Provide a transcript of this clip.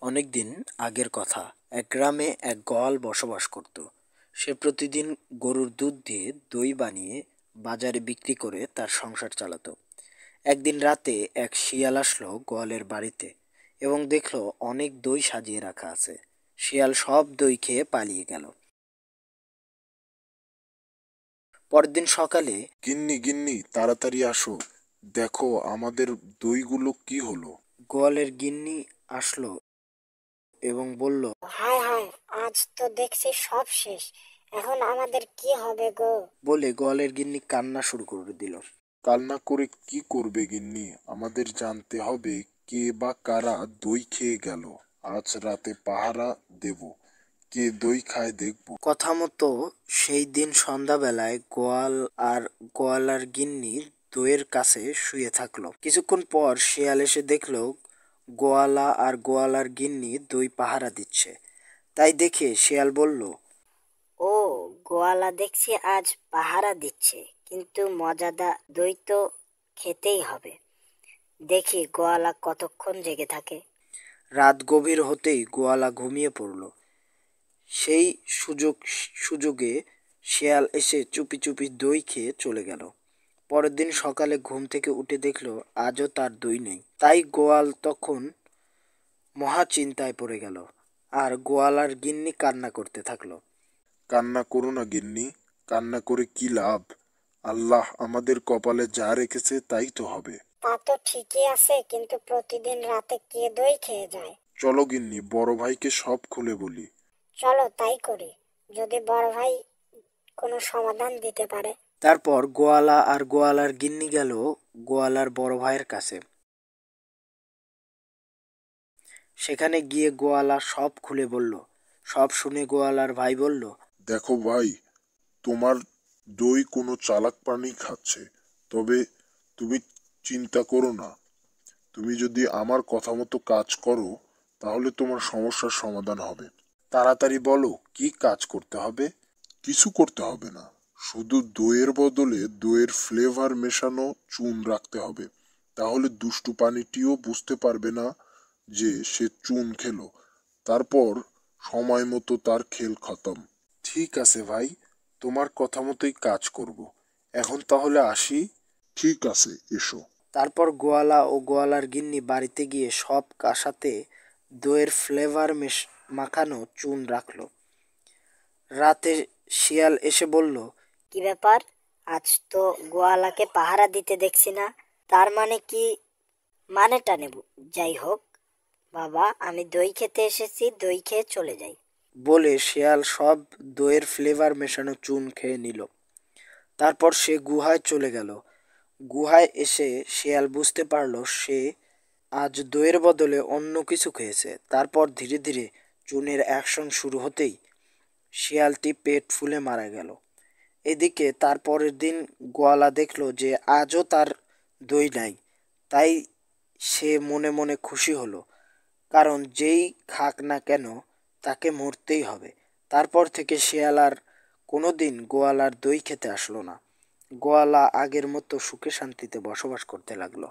অনেকদিন আগের কথা। এক গ্রামে এক গোয়াল বসবাস করত। সে প্রতিদিন গরুর দুধ দিয়ে দই বানিয়ে বাজারে বিক্রি করে তার সংসার চালাতো। একদিন রাতে এক শিয়াল আসলো গোয়ালের বাড়িতে এবং দেখলো অনেক দই সাজিয়ে রাখা আছে। শিয়াল সব দই খেয়ে পালিয়ে গেল। পরের দিন সকালে গিন্নি গিন্নি তাড়াতাড়ি আসো, দেখো আমাদের দইগুলো কি হলো। গোয়ালের গিন্নি আসলো এবং বলল, হায় হায়, আজ তো দেখছি সব শেষ। এখন আমাদের কি হবে গো? বলে গোয়ালের গিন্নি কান্না শুরু করে দিল। কান্না করে কি করবে গিন্নি, আমাদের জানতে হবে কে বা কারা দই খেয়ে গেল। আজ রাতে পাহারা দেব, কে দই খায় দেখব। কথা মতো সেই দিন সন্ধ্যাবেলায় গোয়াল আর গোয়ালার গিন্নি দইয়ের কাছে শুয়ে থাকলো। কিছুক্ষণ পর শিয়াল এসে দেখলো গোয়ালা আর গোয়ালার গিন্নি দই পাহারা দিচ্ছে। তাই দেখে শিয়াল বলল, ও, গোয়ালা দেখছি আজ পাহারা দিচ্ছে, কিন্তু মজাদার দই তো খেতেই হবে। দেখি গোয়ালা কতক্ষণ জেগে থাকে। রাত গভীর হতেই গোয়ালা ঘুমিয়ে পড়ল। সেই সুযোগে শিয়াল এসে চুপি চুপি দই খেয়ে চলে গেল। পরের দিন সকালে ঘুম থেকে উঠে দেখলো আজও তার দই নেই। তাই গোয়াল তখন মহা চিন্তায় পড়ে গেল আর গোয়ালার গিন্নি কান্না করতে থাকলো। কান্না করো না গিন্নি, কান্না করে কি লাভ। আল্লাহ আমাদের কপালে যা রেখেছে তাই তো হবে। তা তো ঠিকই আছে, কিন্তু প্রতিদিন রাতে কে দই খেয়ে যায়? চলো গিন্নি, বড় ভাইকে সব খুলে বলি। চলো তাই করি, যদি বড় ভাই কোনো সমাধান দিতে পারে। তারপর গোয়ালা আর গোয়ালার গিন্নি গেল গোয়ালার বড় ভাইয়ের কাছে। সেখানে গিয়ে গোয়ালা সব খুলে বলল। সব শুনে গোয়ালার ভাই বলল, দেখো ভাই, তোমার দই কোনো চালাক প্রাণী খাচ্ছে। তবে তুমি চিন্তা করো না, তুমি যদি আমার কথা মতো কাজ করো তাহলে তোমার সমস্যার সমাধান হবে। তাড়াতাড়ি বলো কি কাজ করতে হবে। কিছু করতে হবে না, শুধু দইয়ের বদলে দইয়ের ফ্লেভার মেশানো চুন রাখতে হবে। তাহলে দুষ্টু প্রাণীটিও বুঝতে পারবে না যে সে চুন খেলো। তারপর সময় মতো তার খেল খতম। ঠিক আছে ভাই, তোমার কথা মতোই কাজ করব। এখন তাহলে আসি। ঠিক আছে, এসো। তারপর গোয়ালা ও গোয়ালার গিন্নি বাড়িতে গিয়ে সব কাসাতে দইয়ের ফ্লেভার মাখানো চুন রাখলো। রাতে শিয়াল এসে বলল, কি ব্যাপার, আজ তো গোয়ালাকে পাহারা দিতে দেখছি না। তার মানে কি? মানেটা নেব। যাই হোক বাবা, আমি দই খেতে এসেছি, দই খেয়ে চলে যাই। বলে শিয়াল সব দইয়ের ফ্লেভার মেশানো চুন খেয়ে নিল। তারপর সে গুহায় চলে গেল। গুহায় এসে শিয়াল বুঝতে পারলো সে আজ দইয়ের বদলে অন্য কিছু খেয়েছে। তারপর ধীরে ধীরে চুনের অ্যাকশন শুরু হতেই শিয়ালটি পেট ফুলে মারা গেল। এদিকে তার পরের দিন গোয়ালা দেখলো যে আজও তার দই নাই। তাই সে মনে মনে খুশি হলো, কারণ যেই খাক না কেন তাকে মরতেই হবে। তারপর থেকে শিয়াল আর কোনোদিন গোয়ালার দই খেতে আসলো না। গোয়ালা আগের মতো সুখে শান্তিতে বসবাস করতে লাগলো।